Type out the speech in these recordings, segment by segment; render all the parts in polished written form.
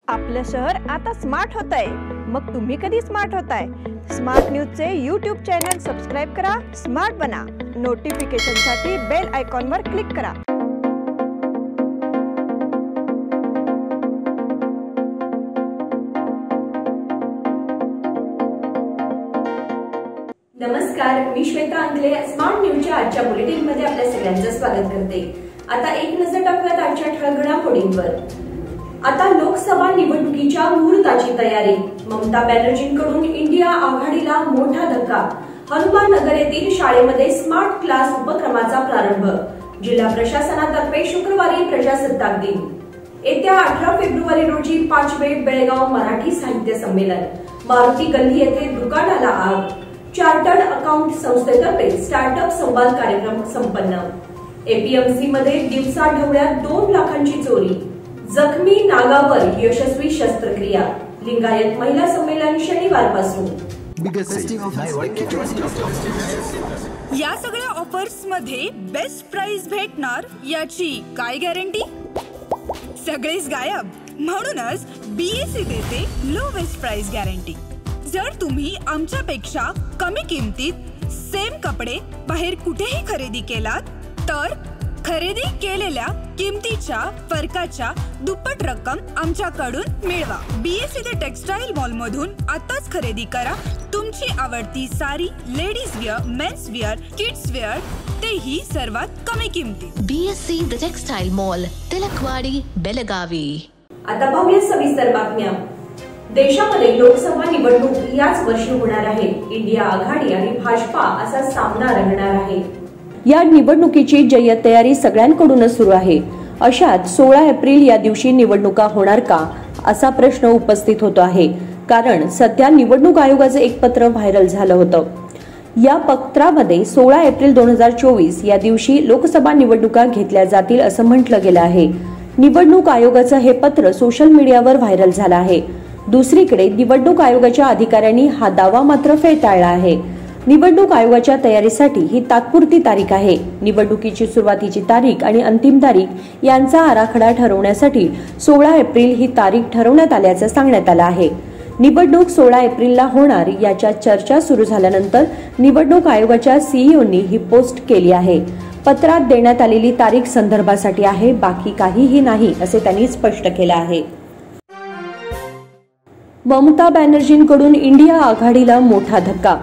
आपलं शहर आता स्मार्ट होत आहे। मग तुम्ही कधी स्मार्ट होताय? स्मार्ट न्यूजचे YouTube चॅनल सबस्क्राइब करा, स्मार्ट बना। नोटिफिकेशनसाठी बेल आयकॉनवर क्लिक करा। नमस्कार, मी श्वेता अंगले स्मार्ट न्यूजच्या आजच्या बुलेटिन मध्ये आपल्या सगळ्यांचं स्वागत करते। आता एक नजर टाकूयात आजच्या ठळक घडामोडींवर। आता लोकसभा निवडणुकीच्या मुहूर्ताची तयारी। ममता बॅनर्जींकडून इंडिया आघाडीला मोठा धक्का। हनुमान नगर येथील शाळेमध्ये स्मार्ट क्लास उपक्रमाचा प्रारंभ। जिल्हा प्रशासनातर्फे शुक्रवारी प्रजासत्ताक दिन। येत्या 18 फेब्रुवारी रोजी 5वे बेळगाव मराठी साहित्य संमेलन। मारुती गल्ली येथे दुकानाला आग। चार्टर्ड अकाउंट संस्थेतर्फे स्टार्टअप संवाद कार्यक्रम संपन्न। एपीएमसी मध्ये दिवसा ढवळ्यात 2 लाखांची चोरी। जखमी नागावर यशस्वी शस्त्रक्रिया। लिंगायत महिला संमेलन शनिवारपासून। या सगळ्या ऑफर्स मध्ये बेस्ट प्राइस भेटणार याची काय गॅरंटी? सगळेच गायब। म्हणूनच बीएससी देते लोवेस्ट प्राइस गॅरंटी। जर तुम्ही आमच्यापेक्षा कमी किमतीत सेम कपडे बाहेर कुठेही खरेदी केलात तर खरेदी केलेल्या किमतीच्या फरकाच्या दुप्पट रक्कम आमच्याकडून मिळवा। बीएससी द टेक्सटाईल मॉल मधून आताच खरेदी करा तुमची आवडती sari, ladies wear, men's wear, kids wear, तेही सर्वात कमी किमतीत। BSC the textile mall, Tilakwadi, Belagavi. आता पाहूया सविस्तर बातम्या। देशामध्ये लोकसभा निवडणूक याच वर्षी होणार आहे। इंडिया आघाडी आणि भाजपा असा सामना रंगणार आहे। या निवडणुकीची जय्यत तयारी सगळ्यांकडूनच सुरू आहे। अशात 16 एप्रिल या दिवशी निवडणुका होणार का असा प्रश्न उपस्थित होतो आहे। कारण सध्या निवडणूक आयोगाचं एक पत्र व्हायरल झालं होतं। या पत्रामध्ये 16 एप्रिल 2024 या दिवशी लोकसभा निवडणुका घेतल्या जातील असं म्हटलं गेलं आहे। निवडणूक आयोगाचं हे पत्र सोशल मीडियावर व्हायरल झालं आहे। दुसरीकडे निवडणूक आयोगाच्या अधिकाऱ्यांनी हा दावा मात्र फेटाळला आहे। निवडणूक आयोगाच्या तयारीसाठी ही तात्पुरती तारीख आहे। निवडणुकीची सुरुवातीची तारीख आणि अंतिम तारीख यांचा आराखडा ठरवण्यासाठी 16 एप्रिल ही तारीख ठरवण्यात आल्याचं सांगण्यात आलं आहे। निवडणूक 16 एप्रिलला होणार याच्या चर्चा सुरू झाल्यानंतर निवडणूक आयोगाच्या सीईओनी ही पोस्ट केली आहे। पत्रात देण्यात आलेली तारीख संदर्भासाठी आहे, बाकी काहीही नाही असे त्यांनी स्पष्ट केलं आहे। ममता बॅनर्जींकडून इंडिया आघाडीला मोठा धक्का।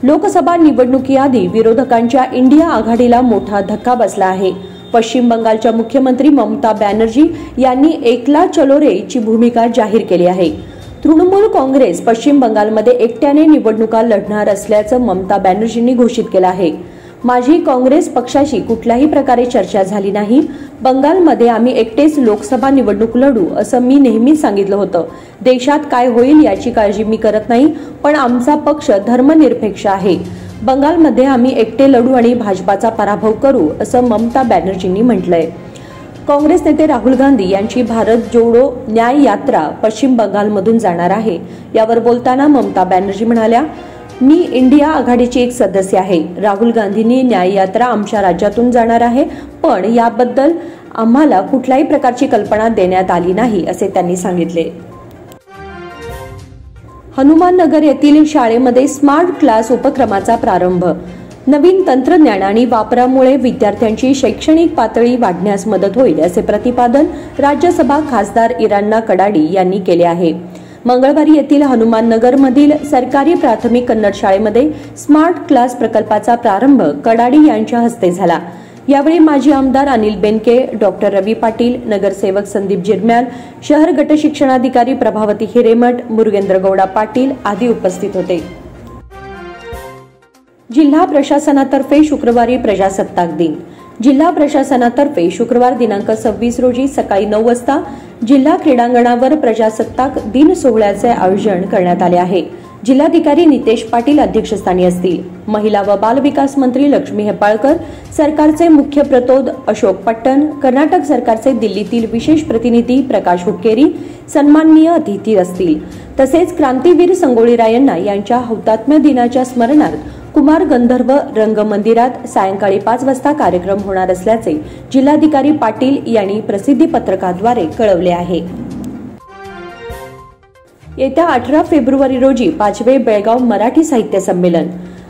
लोकसभा निवडणुकीआधी विरोधकांच्या इंडिया आघाडीला मोठा धक्का बसला आहे। पश्चिम बंगालच्या मुख्यमंत्री ममता बॅनर्जी यांनी एकला चलो रे ची भूमिका जाहीर केली आहे। तृणमूल काँग्रेस पश्चिम बंगालमध्ये एकट्याने निवडणुका लढणार असल्याचं ममता बॅनर्जींनी घोषित केलं आहे। माझी काँग्रेस पक्षाशी कुठल्याही प्रकारे चर्चा झाली नाही। बंगालमध्ये आम्ही एकटेच लोकसभा निवडणूक लढू असं मी नेहमीच सांगितलं होतं। देशात काय होईल याची काळजी मी करत नाही, पण आमचा पक्ष धर्मनिरपेक्ष आहे। बंगालमध्ये आम्ही एकटे लढू आणि भाजपाचा पराभव करू असं ममता बॅनर्जींनी म्हटलंय। काँग्रेस नेते राहुल गांधी यांची भारत जोडो न्याय यात्रा पश्चिम बंगालमधून जाणार आहे। यावर बोलताना ममता बॅनर्जी म्हणाल्या, मी इंडिया आघाडीची एक सदस्य आहे। राहुल गांधींनी न्याय यात्रा आमच्या राज्यातून जाणार आहे, पण याबद्दल आम्हाला कुठल्याही प्रकारची कल्पना देण्यात आली नाही असे त्यांनी सांगितले। हनुमान नगर येथील शाळेमध्ये स्मार्ट क्लास उपक्रमाचा प्रारंभ। नवीन तंत्रज्ञान आणि वापरामुळे विद्यार्थ्यांची शैक्षणिक पातळी वाढण्यास मदत होईल असे प्रतिपादन राज्यसभा खासदार इरान्ना कडाडी यांनी केले आहे। मंगळवारी येथील हनुमान नगर मधील सरकारी प्राथमिक कन्नड शाळेमध्ये स्मार्ट क्लास प्रकल्पाचा प्रारंभ कडाडी यांच्या हस्ते झाला। यावेळी माजी आमदार अनिल बेनके, डॉक्टर रवी पाटील, नगरसेवक संदीप जिरम्याल, शहर गट शिक्षणाधिकारी प्रभावती हिरेमठ, मुरुगेंद्र गौडा पाटील आदी उपस्थित होते। जिल्हा प्रशासनातर्फे शुक्रवारी प्रजासत्ताक दिन। जिल्हा प्रशासनातर्फे शुक्रवार दिनांक 26 रोजी सकाळी 9 वाजता जिल्हा क्रीडांगणावर प्रजासत्ताक दिन सोहळ्याचे आयोजन करण्यात आले आहे। जिल्हाधिकारी नितेश पाटील अध्यक्षस्थानी असतील। महिला व बाल विकास मंत्री लक्ष्मी हेब्बाळकर, सरकारचे मुख्य प्रतोद अशोक पट्टण, कर्नाटक सरकारचे दिल्लीतील विशेष प्रतिनिधी प्रकाश हुक्केरी सन्माननीय अतिथी असतील। तसेच क्रांतीवीर संगोळी रायण्णा यांच्या हौतात्म्य दिनाच्या स्मरणार्थ कुमार गंधर्व रंगमंदिरात सायंकाळी 5 वाजता कार्यक्रम होणार असल्याचे जिल्हाधिकारी पाटील यांनी प्रसिद्धी पत्रकाद्वारे कळवले आहे। येत्या 18 फेब्रुवारी रोजी 5वे बेळगाव मराठी साहित्य संमेलन,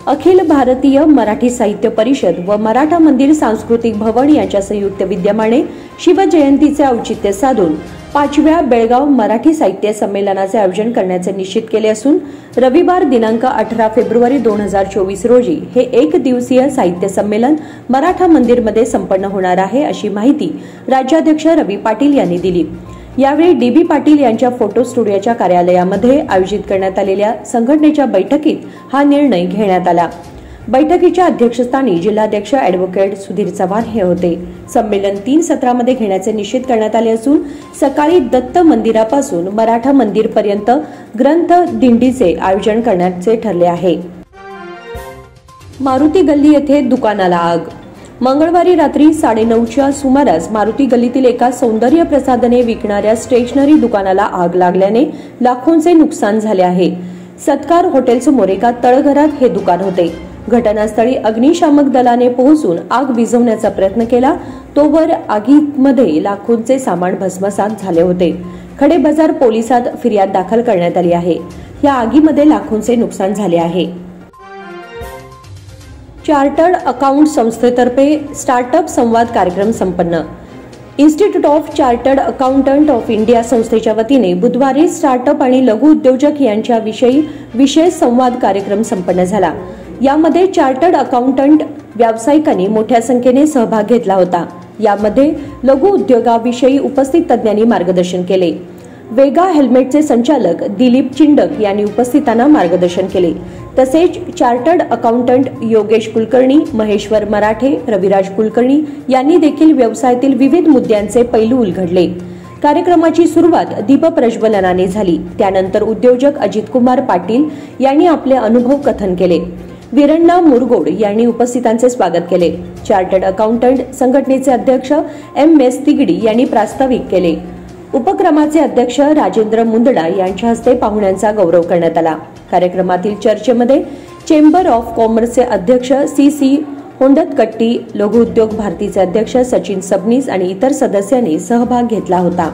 अखिल भारतीय मराठी साहित्य परिषद व मराठा मंदिर सांस्कृतिक भवन यांच्या संयुक्त विद्यमाने शिवजयंतीचे औचित्य साधून 5व्या बेळगाव मराठी साहित्य संमेलनाचे आयोजन करण्याचे निश्चित केले असून रविवार दिनांक 18 फेब्रुवारी 2024 रोजी हे एक दिवसीय साहित्य संमेलन मराठा मंदिरमध्ये संपन्न होणार आहे, अशी माहिती राज्याध्यक्ष रवी पाटील यांनी दिली। यावेळी डी.बी. पाटील यांच्या फोटो स्टुडिओच्या कार्यालयामध्ये आयोजित करण्यात आलेल्या संघटनेच्या बैठकीत हा निर्णय घेण्यात आला। बैठकीच्या अध्यक्षस्थानी जिल्हाध्यक्ष ॲडव्होकेट सुधीर चव्हाण हे होते। संमेलन 3 सत्रामध्ये घेण्याचे निश्चित करण्यात आले असून सकाळी दत्त मंदिरापासून मराठा मंदिर पर्यंत ग्रंथ दिंडीचे आयोजन करण्याचे ठरले आहे। मारुती गल्ली येथे दुकानाला आग। मंगळवारी रात्री 9:30च्या सुमारास मारुती गल्लीतील एका सौंदर्य प्रसाधने विकणाऱ्या स्टेशनरी दुकानाला आग लागल्याने लाखोंचे नुकसान झाले आहे। सत्कार हॉटेलसमोर एका तळघरात हे दुकान होते। घटनास्थळी अग्निशामक दलाने पोहोचून आग विझवण्याचा प्रयत्न केला, तोवर आगीमध्ये लाखोंचे सामान भस्मसात झाले होते। खडे बाजार पोलिसात फिर्याद दाखल करण्यात आली आहे। या आगीमध्ये लाखोंचे नुकसान झाले आहे। चार्टर्ड अकाउंट संस्थेतर्फे स्टार्टअप संवाद कार्यक्रम संपन्न। Institute of chartered accountant of India संस्थेच्या वतीने बुधवारी स्टार्टअप आणि लघु उद्योजक यांच्याविषयी विशेष संवाद कार्यक्रम संपन्न झाला। यामध्ये चार्टर्ड अकाउंटंट व्यावसायिकांनी मोठ्या संख्येने सहभाग घेतला होता। यामध्ये लघु उद्योगाविषयी उपस्थित तज्ञांनी मार्गदर्शन केले। वेगा हेल्मेटचे संचालक दिलीप चिंडक यांनी उपस्थितांना मार्गदर्शन केले। तसेच चार्टर्ड अकाउंटंट योगेश कुलकर्णी, महेश्वर मराठे, रविराज कुलकर्णी यांनी देखील व्यवसायातील विविध मुद्द्यांचे पैलू उलगडले। कार्यक्रमाची सुरुवात दीपप्रज्वलनाने झाली। त्यानंतर उद्योजक अजित कुमार पाटील यांनी आपले अनुभव कथन केले। वीरण्णा मुरगोड यांनी उपस्थितांचे स्वागत केले। चार्टर्ड अकाउंटंट संघटनेचे अध्यक्ष एम.एस. तिगडी यांनी प्रास्ताविक केले। उपक्रमाचे अध्यक्ष राजेंद्र मुंदडा यांच्या हस्ते पाहुण्यांचा गौरव करण्यात आला। कार्यक्रमातील चर्चेमध्ये चेंबर ऑफ कॉमर्सचे अध्यक्ष सी.सी. होंडतकट्टी, लघु उद्योग भारतीचे अध्यक्ष सचिन सबनीस आणि इतर सदस्यांनी सहभाग घेतला होता।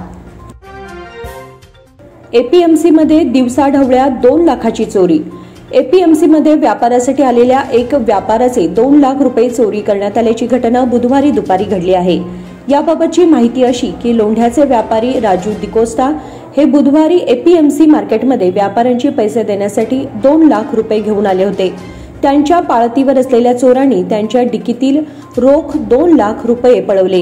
एपीएमसीमध्ये दिवसाढवळ्या 2 लाखाची चोरी। एपीएमसीमध्ये व्यापारासाठी आलेल्या एक व्यापाराचे 2 लाख रुपये चोरी करण्यात आल्याची घटना बुधवारी दुपारी घडली आहे। याबाबतची माहिती अशी की लोंढ्याचे व्यापारी राजू डिकोस्टा हे बुधवारी एपीएमसी मार्केटमध्ये व्यापाऱ्यांचे पैसे देण्यासाठी 2 लाख रुपये घेऊन आले होते। त्यांच्या पाळतीवर असलेल्या चोरांनी त्यांच्या डिकीतील रोख 2 लाख रुपये पळवले।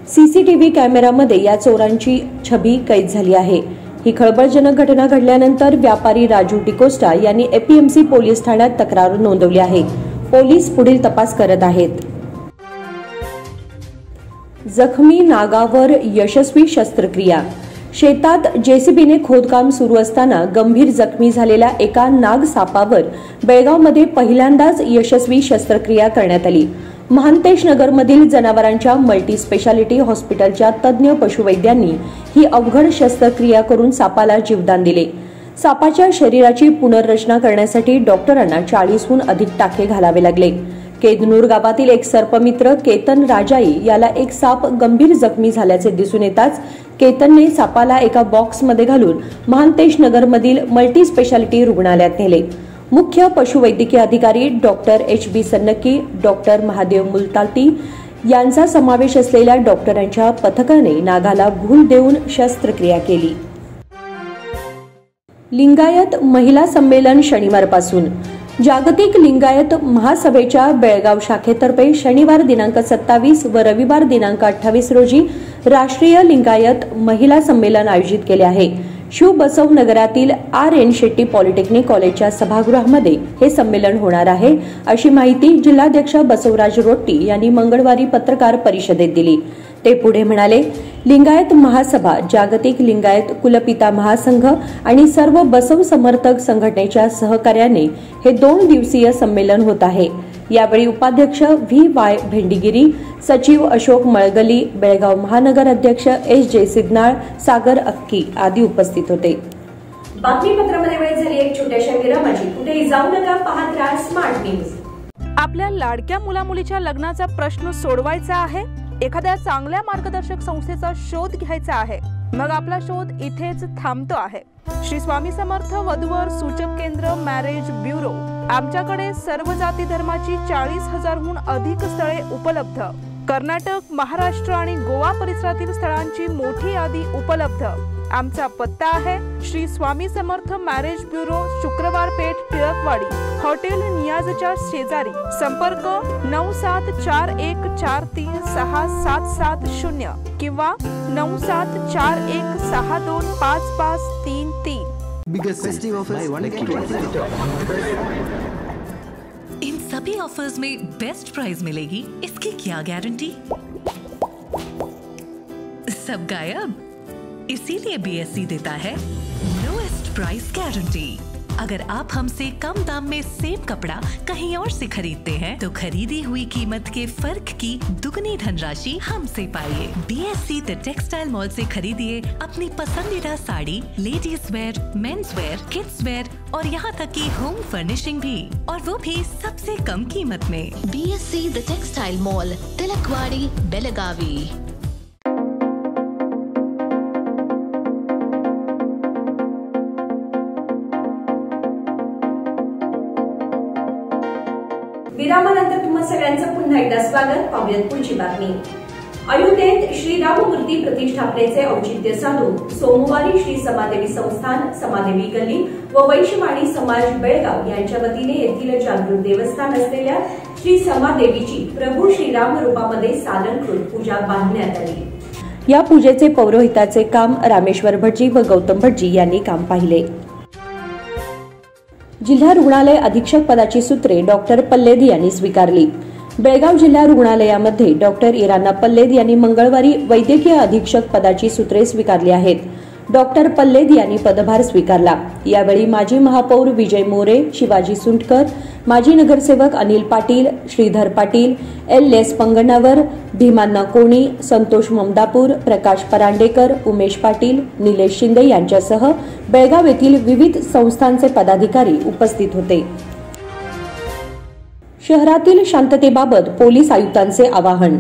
सीसीटीव्ही कॅमेरामध्ये या चोरांची छबी कैद झाली आहे। ही खळबळजनक घटना घडल्यानंतर व्यापारी राजू डिकोस्टा यांनी एपीएमसी पोलीस ठाण्यात तक्रार नोंदवली आहे। पोलीस पुढील तपास करत आहेत। जखमी नागावर यशस्वी शस्त्रक्रिया। शेतात जेसीबीने खोदकाम सुरू असताना गंभीर जखमी झालेल्या एका नाग सापावर बेळगावमध्ये पहिल्यांदाच यशस्वी शस्त्रक्रिया करण्यात आली। महांतेश नगरमधील जनावरांच्या मल्टी स्पेशालिटी हॉस्पिटलच्या तज्ज्ञ पशुवैद्यांनी ही अवघड शस्त्रक्रिया करून सापाला जीवदान दिले। सापाच्या शरीराची पुनर्रचना करण्यासाठी डॉक्टरांना 40हून अधिक टाके घालावे लागले। केदनूर गावातील एक सर्पमित्र केतन राजाई याला एक साप गंभीर जखमी झाल्याचे दिसून येताच केतनने सापाला एका बॉक्समध्ये घालून महांतेश नगरमधील मल्टी स्पेशालिटी रुग्णालयात नेले। मुख्य पशुवैद्यकीय अधिकारी डॉक्टर एच.बी. सन्नकी, डॉक्टर महादेव मुलताती यांचा समावेश असलेल्या डॉक्टरांच्या पथकाने नागाला भूल देऊन शस्त्रक्रिया केली। लिंगायत महिला संमेलन शनिवारपासून। जागतिक लिंगायत महासभेच्या बेळगाव शाखेतर्फे शनिवार दिनांक 27 व रविवार दिनांक 28 रोजी राष्ट्रीय लिंगायत महिला संमेलन आयोजित केले आहे। शिवबसव नगरातील आर.एन. शेट्टी पॉलिटेक्निक कॉलेजच्या सभागृहामध्ये हे संमेलन होणार आहे, अशी माहिती जिल्हाध्यक्ष बसवराज रोट्टी यांनी मंगळवारी पत्रकार परिषदेत दिली। ते पुढे म्हणाले, लिंगायत महासभा, जागतिक लिंगायत कुलपिता महासंघ आणि सर्व बसव समर्थक संघटनेच्या सहकार्याने हे 2 दिवसीय संमेलन होत आहे। यावेळी उपाध्यक्ष व्ही.वाय. भेंडीगिरी, सचिव अशोक मळगली, बेळगाव महानगर अध्यक्ष एस.जे. सिग्नाळ, सागर अक्की आदी उपस्थित होते। बातमीपत्रामध्ये वेळ झाली एक छोट्याशा विरामाची। कुठेही जाऊ नका, पाहत राहा स्मार्ट न्यूज। आपल्या लाडक्या मुलामुलीच्या लग्नाचा प्रश्न सोडवायचा आहे, एखाद्या चांगल्या मार्गदर्शक संस्थेचा शोध घ्यायचा आहे, मग आपला शोध इथेच थांबतो आहे. श्री स्वामी समर्थ वधूवर सूचक केंद्र मॅरेज ब्युरो. आमच्याकडे सर्व जाती धर्माची 40,000हून अधिक स्थळे उपलब्ध. कर्नाटक, महाराष्ट्र आणि गोवा परिसरातील स्थळांची मोठी यादी उपलब्ध. आमचा पत्ता आहे श्री स्वामी समर्थ मॅरेज ब्युरो, शुक्रवार पेठ, टिळकवाडी, हॉटेल नियाजच्या शेजारी. संपर्क 9741436770 किंवा 9741625533. Biggest festive offers, buy one get one. In सभी ऑफर्स में बेस्ट प्राइस मिलेगी, इसकी क्या गारंटी? सब गायब, इसीलिए बीएससी देता है लोएस्ट प्राइस गारंटी. अगर आप हमसे कम दाम में सेम कपड़ा कहीं और से खरीदते हैं तो खरीदी हुई कीमत के फर्क की दुगनी धनराशि हमसे पाइए. बीएससी द टेक्सटाइल मॉल से खरीदिए अपनी पसंदीदा sari, ladies wear, men's wear, kids wear और यहाँ तक की होम फर्निशिंग भी, और वो भी सबसे कम कीमत में. BSC the textile mall, Tilakwadi, Belagavi. विरामानंतर तुम्हा सगळ्यांचं पुन्हा एकदा स्वागत. पाहूयात पुढची बातमी. अयोध्येत श्रीराममूर्ती प्रतिष्ठापनेचे औचित्य साधून सोमवारी श्री समादेवी संस्थान, समादेवी गल्ली व वैश्यवाणी समाज बेळगाव यांच्या वतीने येथील जागृत देवस्थान असलेल्या श्री समादेवीची प्रभू श्रीराम रूपामध्ये सालंकृत पूजा बांधण्यात आली. या पूजेचे पौरोहिताचे काम रामेश्वर भटजी व गौतम भटजी यांनी काम पाहिले. जिल्हा रुग्णालय अधीक्षक पदाची सूत्रे डॉक्टर पल्लेद यांनी स्वीकारली. बेळगाव जिल्हा रुग्णालयामध्ये डॉक्टर इराना पल्लेद यांनी मंगळवारी वैद्यकीय अधीक्षक पदाची सूत्रे स्वीकारली आहेत. डॉक्टर पल्लेद यांनी पदभार स्वीकारला. यावेळी माजी महापौर विजय मोरे, शिवाजी सुंटकर, माजी नगरसेवक अनिल पाटील, श्रीधर पाटील, एल. पंगणावर, भीमांना कोणी, संतोष ममदापूर, प्रकाश परांडेकर, उमेश पाटील, निलेश शिंदे यांच्यासह बेळगाव येथील विविध संस्थांचे पदाधिकारी उपस्थित होते. शहरातील शांततेबाबत पोलीस आयुक्तांचे आवाहन.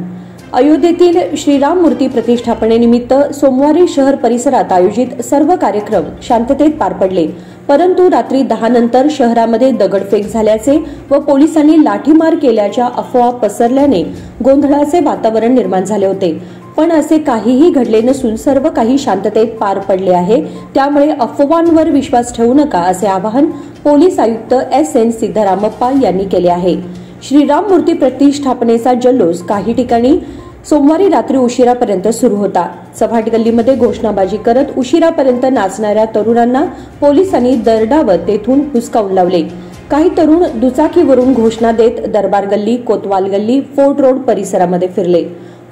अयोध्येतील श्रीराम मूर्ती प्रतिष्ठापनेनिमित्त सोमवारी शहर परिसरात आयोजित सर्व कार्यक्रम शांततेत पार पडले. परंतु रात्री 10 नंतर शहरामध्ये दगडफेक झाल्याचे व पोलिसांनी लाठीमार केल्याच्या अफवा पसरल्याने गोंधळाचे वातावरण निर्माण झाले होते. पण असे काहीही घडले नसून सर्व काही शांततेत पार पडले आहे. त्यामुळे अफवांवर विश्वास ठेवू नका असे आवाहन पोलीस आयुक्त SN सिद्धरामप्पा यांनी केले आहे. श्रीराम मूर्ती प्रतिष्ठापनेचा जल्लोष काही ठिकाणी सोमवारी रात्री उशिरापर्यंत सुरू होता. चव्हाट गल्लीमध्ये घोषणाबाजी करत उशिरापर्यंत नाचणाऱ्या तरुणांना पोलिसांनी दरडावत तेथून हुसकावून लावले. काही तरुण दुचाकीवरून घोषणा देत दरबार गल्ली, कोतवाल गल्ली, फोर्ट रोड परिसरामध्ये फिरले.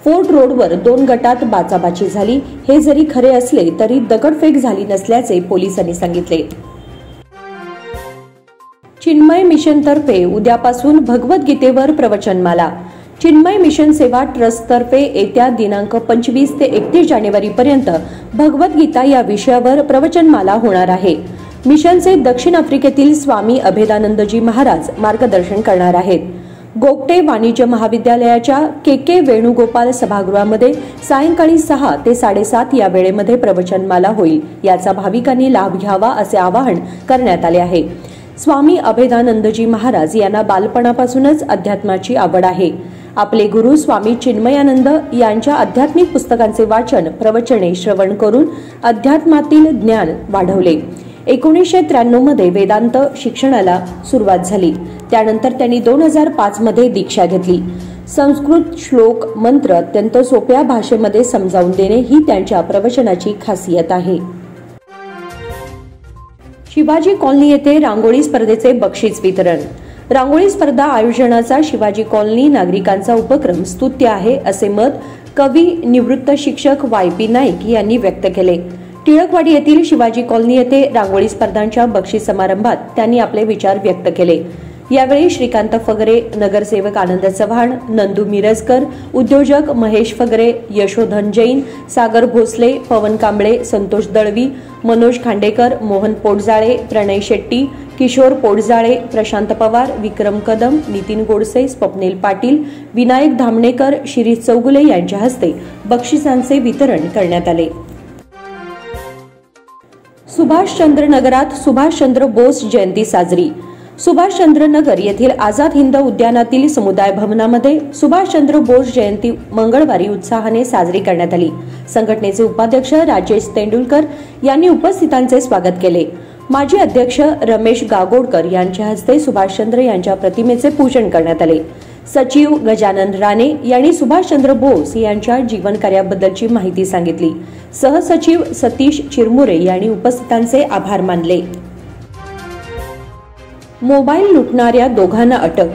फोर्ट रोडवर 2 गटात बाचाबाची झाली. हे जरी खरे असले तरी दगडफेक झाली नसल्याचे पोलिसांनी सांगितले. चिन्मय मिशनतर्फे उद्यापासून भगवद्गीतेवर प्रवचनमाला. चिन्मय मिशन सेवा ट्रस्टतर्फे येत्या दिनांक 25 ते 31 जानेवारीपर्यंत भगवद्गीता या विषयावर प्रवचनमाला होणार आहे. मिशनचे दक्षिण आफ्रिकेतील स्वामी अभेदानंदजी महाराज मार्गदर्शन करणार आहेत. गोगटे वाणिज्य महाविद्यालयाच्या KK वेणुगोपाल सभागृहामध्ये सायंकाळी 6 ते 7:30 या वेळेमध्ये प्रवचनमाला होईल. याचा भाविकांनी लाभ घ्यावा असे आवाहन करण्यात आले आहे. स्वामी अभेदानंदजी महाराज यांना बालपणापासूनच अध्यात्माची आवड आहे. आपले गुरु स्वामी चिन्मयानंद यांच्या आध्यात्मिक पुस्तकांचे वाचन, प्रवचने श्रवण करून अध्यात्मातील ज्ञान वाढवले. 1993 मध्ये वेदांत शिक्षणाला सुरुवात झाली. त्यानंतर त्यांनी 2005 मध्ये दीक्षा घेतली. संस्कृत श्लोक, मंत्र अत्यंत सोप्या भाषेमध्ये समजावून देणे ही त्यांच्या प्रवचनाची खासियत आहे. शिवाजी कॉलनी येथे रांगोळी स्पर्धेचे बक्षीस वितरण. रांगोळी स्पर्धा आयोजनाचा शिवाजी कॉलनी नागरिकांचा उपक्रम स्तुत्य आहे असे मत कवी, निवृत्त शिक्षक YP नाईक यांनी व्यक्त केले. टिळकवाडी येथील शिवाजी कॉलनी येथे रांगोळी स्पर्धांच्या बक्षीस समारंभात त्यांनी आपले विचार व्यक्त केले. यावेळी श्रीकांत फगरे, नगरसेवक आनंद चव्हाण, नंदू मिरजकर, उद्योजक महेश फगरे, यशोधन जैन, सागर भोसले, पवन कांबळे, संतोष दळवी, मनोज खांडेकर, मोहन पोटजाळे, प्रणय शेट्टी, किशोर पोटजाळे, प्रशांत पवार, विक्रम कदम, नितीन गोडसे, स्वप्नील पाटील, विनायक धामणेकर, शिरीष चौगुले यांच्या हस्ते बक्षिसांचे वितरण करण्यात आले. सुभाषचंद्र नगरात सुभाषचंद्र बोस जयंती साजरी. सुभाषचंद्र नगर येथील आझाद हिंद उद्यानातील समुदाय भवनामध्ये सुभाषचंद्र बोस जयंती मंगळवारी उत्साहाने साजरी करण्यात आली. संघटनेचे उपाध्यक्ष राजेश तेंडुलकर यांनी उपस्थितांचे स्वागत केले. माजी अध्यक्ष रमेश गागोडकर यांच्या हस्ते सुभाषचंद्र यांच्या प्रतिमेचे पूजन करण्यात आले. सचिव गजानन राणे यांनी सुभाषचंद्र बोस यांच्या जीवन कार्याबद्दलची माहिती सांगितली. सहसचिव सतीश चिरमुरे यांनी उपस्थितांचे आभार मानले. मोबाईल लुटणाऱ्या दोघांना अटक.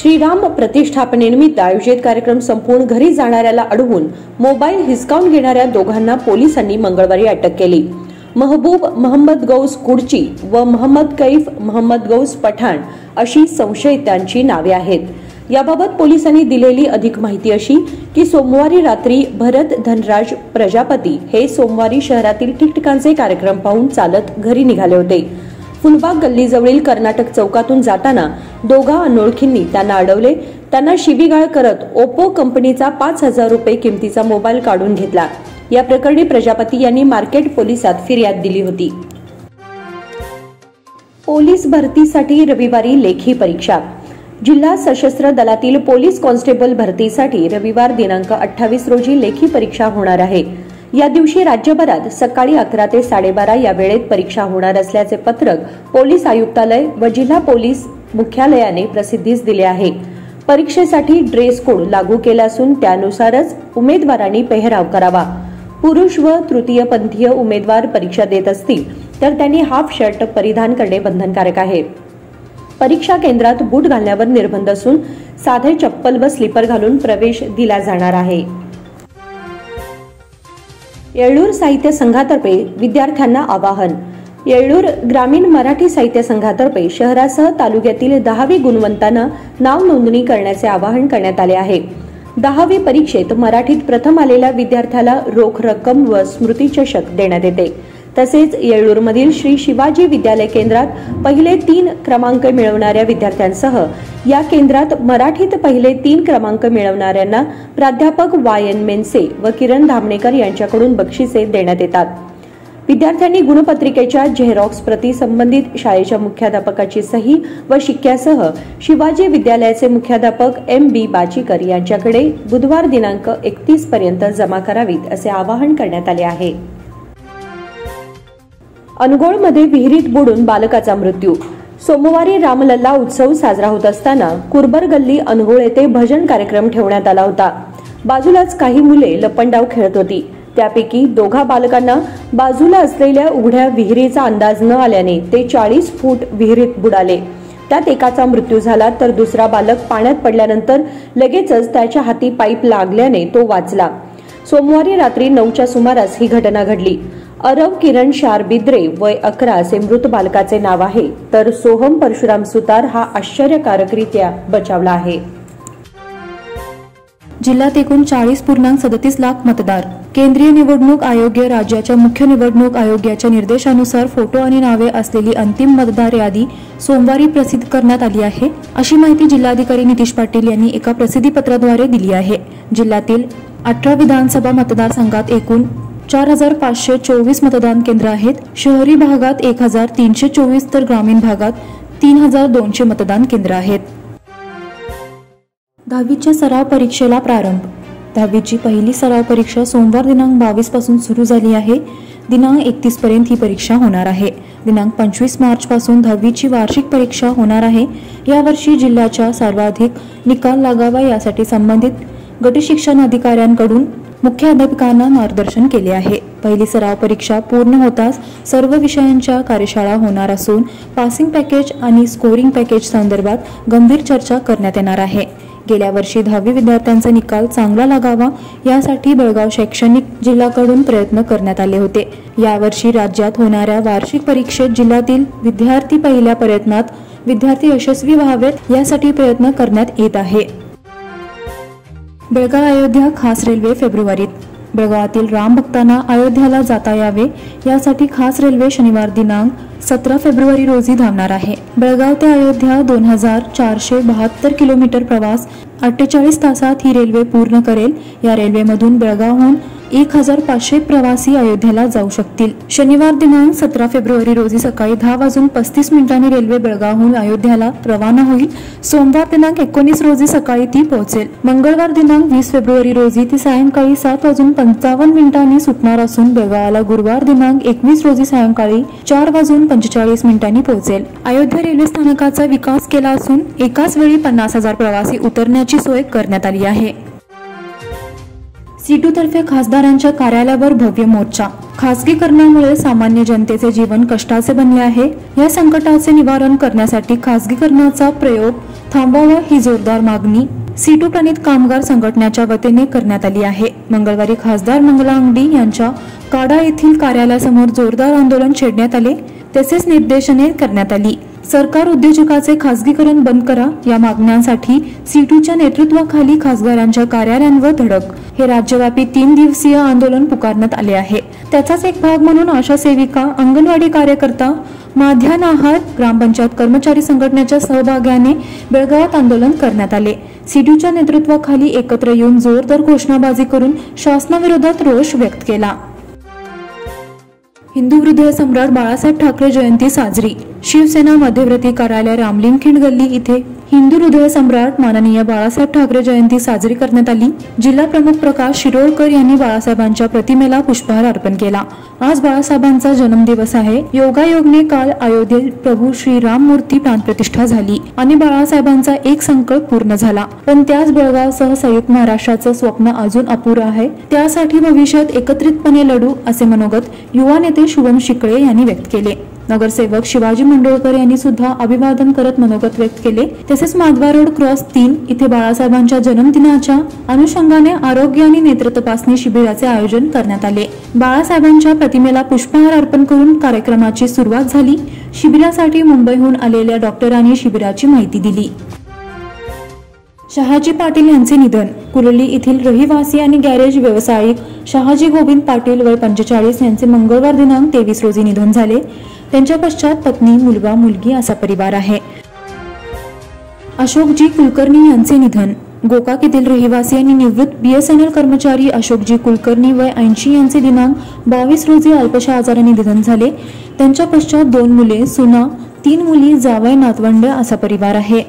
श्रीराम प्रतिष्ठापनेनिमित्त आयोजित कार्यक्रम संपूर्ण घरी जाणाऱ्याला अडवून मोबाईल हिसकावून घेणाऱ्या दोघांना पोलिसांनी मंगळवारी अटक केली. महबूब मोहम्मद गौस कुडची व मोहम्मद कैफ मोहम्मद गौस पठाण अशी संशयितांची नावे आहेत. याबाबत पोलिसांनी दिलेली अधिक माहिती अशी की सोमवारी रात्री भरत धनराज प्रजापती हे सोमवारी शहरातील ठिकठिकाणचे कार्यक्रम पाहून चालत घरी निघाले होते. फुलबाग गल्लीजवळील कर्नाटक चौकातून जाताना दोघा अनोळखींनी त्यांना अडवले. त्यांना शिवीगाळ करत ओप्पो कंपनीचा 5,000 रुपये किमतीचा मोबाईल काढून घेतला. या प्रकरणी प्रजापती यांनी मार्केट पोलिसात फिर्याद दिली होती. पोलीस भरतीसाठी रविवारी लेखी परीक्षा. जिल्हा सशस्त्र दलातील पोलीस कॉन्स्टेबल भरतीसाठी रविवार दिनांक 28 रोजी लेखी परीक्षा होणार आहे. या दिवशी राज्यभरात सकाळी 11 ते 12:30 या वेळेत परीक्षा होणार असल्याचे पत्रक पोलीस आयुक्तालय व जिल्हा पोलीस मुख्यालयाने प्रसिद्धीस दिले आहे. परीक्षेसाठी ड्रेस कोड लागू केला असून त्यानुसारच उमेदवारांनी पेहराव करावा. पुरुष व तृतीयपंथीय उमेदवार परीक्षा देत असतील तर त्यांनी हाफ शर्ट परिधान करणे बंधनकारक आहे. परीक्षा केंद्रात बूट घालण्यावर निर्बंध असून साधे चप्पल व स्लीपर घालून प्रवेश दिला जाणार आहे. येळ्ळूर साहित्य संघातर्फे विद्यार्थ्यांना आवाहन. येळ्ळूर ग्रामीण मराठी साहित्य संघातर्फे शहरासह तालुक्यातील 10वी गुणवंतांना नाव नोंदणी करण्याचे आवाहन करण्यात आले आहे. 10वी परीक्षेत मराठीत प्रथम आलेल्या विद्यार्थ्याला रोख रक्कम व स्मृतिचषक देण्यात येते. तसेच येळ्ळूरमधील श्री शिवाजी विद्यालय केंद्रात पहिले 3 क्रमांक मिळवणाऱ्या विद्यार्थ्यांसह या केंद्रात मराठीत पहिले 3 क्रमांक मिळवणाऱ्यांना प्राध्यापक वायन मेनसे व किरण धामणेकर यांच्याकडून बक्षिसे देण्यात येतात. विद्यार्थ्यांनी गुणपत्रिकेच्या झेरॉक्स प्रती संबंधित शाळेच्या मुख्याध्यापकाची सही व शिक्क्यासह शिवाजी विद्यालयाचे मुख्याध्यापक M.B. बाचीकर यांच्याकडे बुधवार दिनांक 31 पर्यंत जमा करावीत असे आवाहन करण्यात आले आहे. अनगोळमध्ये विहिरीत बुडून बालकाचा मृत्यू. सोमवारी रामलल्ला उत्सव साजरा होत असताना कुरबर गल्ली अनगोळ येथे भजन कार्यक्रम ठेवण्यात आला होता. बाजूलाच काही मुले लपंडाव खेळत होती. त्यापैकी 2 बालकांना बाजूला असलेल्या उघड्या विहिरीचा अंदाज न आल्याने ते 40 फूट विहिरीत बुडाले. त्यात एकाचा मृत्यू झाला तर दुसरा बालक पाण्यात पडल्यानंतर लगेचच त्याच्या हाती पाईप लागल्याने तो वाचला. सोमवारी रात्री 9च्या सुमारास ही घटना घडली. अरव किरण शार बिद्रे वय 11 असे मृत बालकाचे नाव आहे तर सोहम परशुराम सुतार हा आश्चर्यकारकरित्या बचावला आहे. जिल्ह्यात एकूण 40.37 लाख मतदार. केंद्रीय निवडणूक आयोग राज्याच्या मुख्य निवडणूक आयोगाच्या निर्देशानुसार फोटो आणि नावे असलेली अंतिम मतदार यादी सोमवारी प्रसिद्ध करण्यात आली आहे, अशी माहिती जिल्हाधिकारी नितीश पाटील यांनी एका प्रसिद्धीपत्राद्वारे दिली आहे. जिल्ह्यातील 18 विधानसभा मतदारसंघात एकूण 4,524 मतदान केंद्र आहेत. शहरी भागात 1,324 तर ग्रामीण भागात 3,200 मतदान केंद्र आहेत. 10वीच्या सराव परीक्षेला प्रारंभ. 10वीची पहिली सराव परीक्षा सोमवार दिनांक 22 पासून सुरू झाली आहे. दिनांक 31 पर्यंत ही परीक्षा होणार आहे. दिनांक 25 मार्च पासून 10वीची वार्षिक परीक्षा होणार आहे. यावर्षी जिल्ह्याच्या सर्वाधिक निकाल लागावा यासाठी संबंधित गट शिक्षण अधिकाऱ्यांकडून मुख्याध्यापकांना मार्गदर्शन केले आहे. पहिली सराव परीक्षा पूर्ण होताच सर्व विषयांच्या कार्यशाळा होणार असून पासिंग पॅकेज आणि स्कोरिंग पॅकेज संदर्भात गंभीर चर्चा करण्यात येणार आहे. गेल्या वर्षी 10वी विद्यार्थ्यांचा निकाल चांगला लागावा यासाठी बेळगाव शैक्षणिक जिल्ह्याकडून प्रयत्न करण्यात आले होते. यावर्षी राज्यात होणाऱ्या वार्षिक परीक्षेत जिल्ह्यातील विद्यार्थी पहिल्या प्रयत्नात विद्यार्थी यशस्वी व्हावेत यासाठी प्रयत्न करण्यात येत आहे. बेळगाव अयोध्या खास रेल्वे फेब्रुवारीत. बेळगावातील राम भक्तांना अयोध्याला जाता यावे यासाठी खास रेल्वे शनिवार दिनांक 17 फेब्रुवारी रोजी धावणार आहे. बेळगाव ते अयोध्या 2472 किलोमीटर प्रवास 48 तासात ही रेल्वे पूर्ण करेल. या रेल्वेमधून बेळगावहून 1500 प्रवासी अयोध्येला जाऊ शकतील. शनिवार दिनांक 17 फेब्रुवारी रोजी सकाळी 10:35 रेल्वे बेळगावहून अयोध्येला रवाना होईल. सोमवार दिनांक 19 रोजी सकाळी ती पोहोचेल. मंगळवार दिनांक 20 फेब्रुवारी रोजी ती सायंकाळी 7:55 सुटणार असून बेळगावला गुरुवार दिनांक 21 रोजी सायंकाळी 4:45 पोहोचेल. अयोध्या रेल्वे स्थानकाचा विकास केला असून एकाच वेळी 50,000 प्रवासी उतरण्याची सोय करण्यात आली आहे. सीटू तर्फे खासदारांच्या कार्यालयावर भव्य मोर्चा. खासगीकरणामुळे सामान्य जनतेचे जीवन कष्टाचे बनले आहे. या संकटाचे निवारण करण्यासाठी खासगीकरणाचा प्रयोग थांबवावा ही जोरदार मागणी सीटू प्रणित कामगार संघटनेच्या वतीने करण्यात आली आहे. मंगळवारी खासदार मंगला अंगडी यांच्या काडा येथील कार्यालयासमोर जोरदार आंदोलन छेडण्यात आले. तसेच निर्देशने करण्यात आली. सरकार उद्योजकाचे खासगीकरण बंद करा या मागण्यांसाठी सीटूच्या नेतृत्वाखाली खासदारांच्या कार्यालयांवर धडक हे राज्यव्यापी 3 दिवसीय आंदोलन पुकारण्यात आले आहे. त्याचाच एक भाग म्हणून आशा सेविका, अंगणवाडी कार्यकर्ता, माध्यान्ह आहार, ग्रामपंचायत कर्मचारी संघटनेच्या सहभागाने बेळगावात आंदोलन करण्यात आले. सीटूच्या नेतृत्वाखाली एकत्र येऊन जोरदार घोषणाबाजी करून शासनाविरोधात रोष व्यक्त केला. हिंदू हृदय सम्राट बाळासाहेब ठाकरे जयंती साजरी. शिवसेना मध्यवर्ती कार्यालय रामलिंगखिंड गल्ली इथे हिंदू हृदय सम्राट माननीय बाळासाहेब ठाकरे जयंती साजरी करण्यात आली. जिल्हा प्रमुख प्रकाश शिरोळकर यांनी बाळासाहेबांच्या प्रतिमेला पुष्पहार अर्पण केला. आज बाळासाहेबांचा जन्मदिवस आहे. योगायोगने काल अयोध्येत प्रभू श्री राम मूर्ती प्राणप्रतिष्ठा झाली आणि बाळासाहेबांचा एक संकल्प पूर्ण झाला. पण त्याच बेळगावसह संयुक्त महाराष्ट्राचं स्वप्न अजून अपुरं आहे. त्यासाठी भविष्यात एकत्रितपणे लढू असे मनोगत युवा नेते शुभम शिकळे यांनी व्यक्त केले. नगरसेवक शिवाजी मंडोळकर यांनी सुद्धा अभिवादन करत मनोगत व्यक्त केले. तसेच माधवा रोड क्रॉस 3 इथे बाळासाहेबांच्या जन्मदिनाच्या अनुषंगाने आरोग्य आणि नेत्र तपासणी शिबिराचे आयोजन करण्यात आले. बाळासाहेबांच्या प्रतिमेला पुष्पहार अर्पण करून कार्यक्रमाची सुरुवात झाली. शिबिरासाठी मुंबईहून आलेल्या डॉक्टरांनी शिबिराची माहिती दिली. शहाजी पाटील यांचे निधन. कुर्ली येथील रहिवासी आणि गॅरेज व्यावसायिक शहाजी गोविंद पाटील वय 45 यांचे मंगळवार दिनांक 23 रोजी निधन झाले. त्यांच्या पश्चात पत्नी, मुलगा, मुलगी असा परिवार आहे. अशोकजी कुलकर्णी यांचे निधन. गोकाक येथील रहिवासी आणि निवृत्त BSNL कर्मचारी अशोकजी कुलकर्णी वय 80 यांचे दिनांक 22 रोजी अल्पशा आजाराने निधन झाले. त्यांच्या पश्चात 2 मुले, सुना, 3 मुली, जावई, नातवंड असा परिवार आहे.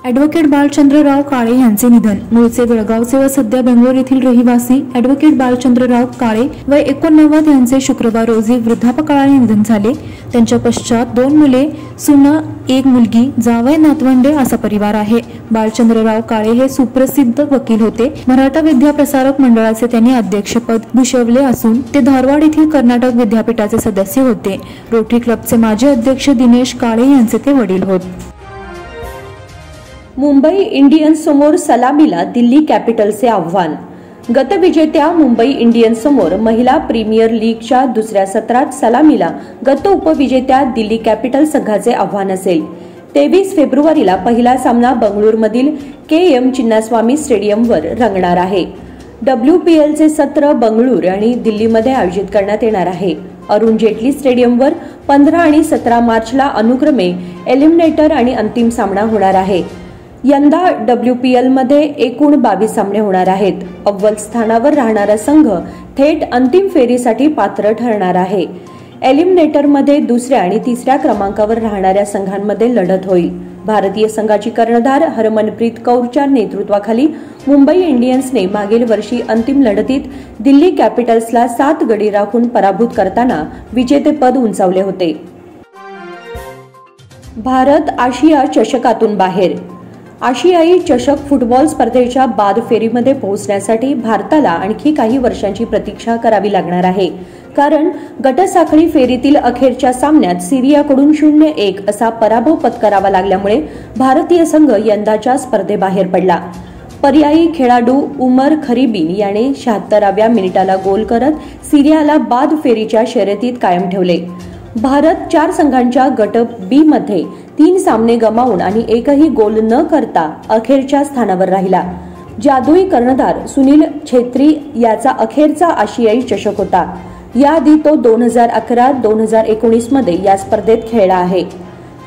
ॲडव्होकेट बालचंद्रराव काळे यांचे निधन. मूळचे बेळगावचे व सध्या बेंगलोर येथील रहिवासी ॲडव्होकेट बालचंद्रराव काळे वय 89 यांचे शुक्रवार रोजी वृद्धापकाळाने निधन झाले. त्यांच्या पश्चात 2 मुले, सुना, 1 मुलगी, जावई, नातवंडे असा परिवार आहे. बालचंद्रराव काळे हे सुप्रसिद्ध वकील होते. मराठा विद्या प्रसारक मंडळाचे त्यांनी अध्यक्षपद भूषवले असून ते धारवाड येथील कर्नाटक विद्यापीठाचे सदस्य होते. रोटरी क्लबचे माजी अध्यक्ष दिनेश काळे यांचे ते वडील होत. मुंबई इंडियन्स समोर सलामीला दिल्ली कॅपिटल्सचे आव्हान. गतविजेत्या मुंबई इंडियन्स समोर महिला प्रीमियर लीगच्या दुसऱ्या सत्रात सलामीला गत उपविजेत्या दिल्ली कॅपिटल्स संघाचे आव्हान असेल. 23 फेब्रुवारीला पहिला सामना बंगळुरूमधील KM चिन्नास्वामी स्टेडियमवर रंगणार आहे. WPLचे सत्र बंगळूर आणि दिल्लीमध्ये आयोजित करण्यात येणार आहे. अरुण जेटली स्टेडियमवर 15 आणि 17 मार्चला अनुक्रमे एलिमिनेटर आणि अंतिम सामना होणार आहे. यंदा WPL मध्ये एकूण 22 सामने होणार आहेत. अव्वल स्थानावर राहणारा संघ थेट अंतिम फेरीसाठी पात्र ठरणार आहे. एलिमिनेटरमध्ये दुसऱ्या आणि तिसऱ्या क्रमांकावर राहणाऱ्या संघांमध्ये लढत होईल. भारतीय संघाची कर्णधार हरमनप्रीत कौरच्या नेतृत्वाखाली मुंबई इंडियन्सने मागील वर्षी अंतिम लढतीत दिल्ली कॅपिटल्सला 7 गडी राखून पराभूत करताना विजेतेपद उंचावले होते. भारत आशिया चषकातून बाहेर. आशियाई चषक फुटबॉल स्पर्धेच्या बाद फेरीमध्ये पोहोचण्यासाठी भारताला आणखी काही वर्षांची प्रतीक्षा करावी लागणार आहे. कारण गटसाखळी फेरीतील अखेरच्या सामन्यात सिरियाकडून 0-1 असा पराभव पत्करावा लागल्यामुळे भारतीय संघ यंदाच्या स्पर्धेबाहेर पडला. पर्यायी खेळाडू उमर खरिबीन याने 76व्या मिनिटाला गोल करत सिरियाला बाद फेरीच्या शर्यतीत कायम ठेवले. भारत 4 संघांच्या गट B मध्ये 3 सामने गमावून आणि एकही गोल न करता अखेरच्या स्थानावर राहिला. जादुई कर्णधार सुनील छेत्री याचा अखेरचा आशियाई चषक होता. याआधी तो 2011-2019 मध्ये या स्पर्धेत खेळला आहे.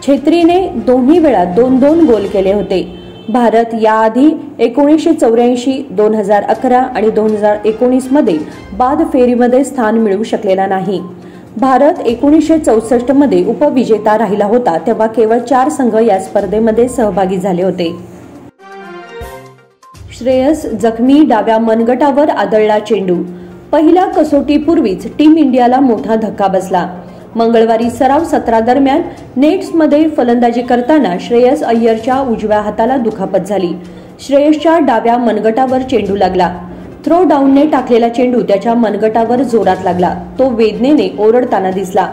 छेत्रीने दोन्ही वेळा 2-2 गोल केले होते. भारत याआधी 1984, 2011 आणि 2019 मध्ये बाद फेरीमध्ये स्थान मिळवू शकलेला नाही. भारत 1964 मध्ये उपविजेता राहिला होता, तेव्हा केवळ 4 संघ या स्पर्धेमध्ये सहभागी झाले होते. श्रेयस जखमी, डाव्या मनगटावर आदळला चेंडू. पहिल्या कसोटीपूर्वीच टीम इंडियाला मोठा धक्का बसला. मंगळवारी सराव सत्रादरम्यान नेट्समध्ये फलंदाजी करताना श्रेयस अय्यरच्या उजव्या हाताला दुखापत झाली. श्रेयसच्या डाव्या मनगटावर चेंडू लागला. थ्रो डाऊनने टाकलेला चेंडू त्याच्या मनगटावर जोरात लागला. तो वेदनेने ओरडताना दिसला.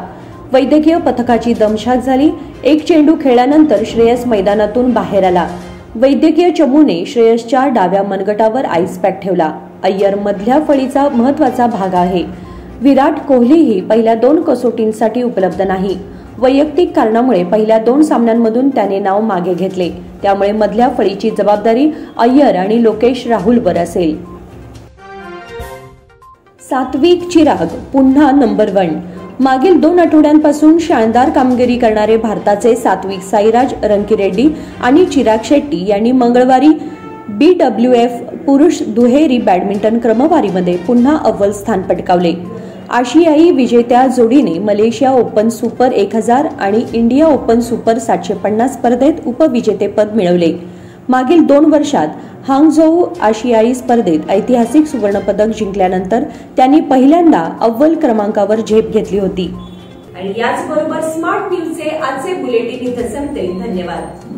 वैद्यकीय पथकाची दमछाक झाली. एक चेंडू खेळल्यानंतर श्रेयस मैदानातून बाहेर आला. वैद्यकीय चमूने श्रेयसच्या डाव्या मनगटावर आईस पॅक ठेवला. अय्यर मधल्या फळीचा महत्वाचा भाग आहे. विराट कोहलीही पहिल्या 2 कसोटींसाठी उपलब्ध नाही. वैयक्तिक कारणामुळे पहिल्या 2 सामन्यांमधून त्याने नाव मागे घेतले. त्यामुळे मधल्या फळीची जबाबदारी अय्यर आणि लोकेश राहुलवर असेल. सात्विक चिराग पुन्हा नंबर 1. मागील 2 आठवड्यांपासून शानदार कामगिरी करणारे भारताचे सात्विक साईराज रंकीरेड्डी आणि चिराग शेट्टी यांनी मंगळवारी BWF पुरुष दुहेरी बॅडमिंटन क्रमवारीमध्ये पुन्हा अव्वल स्थान पटकावले. आशियाई विजेत्या जोडीने मलेशिया ओपन सुपर 1000 आणि इंडिया ओपन सुपर 750 स्पर्धेत उपविजेतेपद मिळवले. मागील 2 वर्षात हांगझोऊ आशियाई स्पर्धेत ऐतिहासिक सुवर्णपदक जिंकल्यानंतर त्यांनी पहिल्यांदा अव्वल क्रमांकावर झेप घेतली होती. आणि याचबरोबर स्मार्ट न्यूजचे आजचे बुलेटिन इथे संपते. धन्यवाद.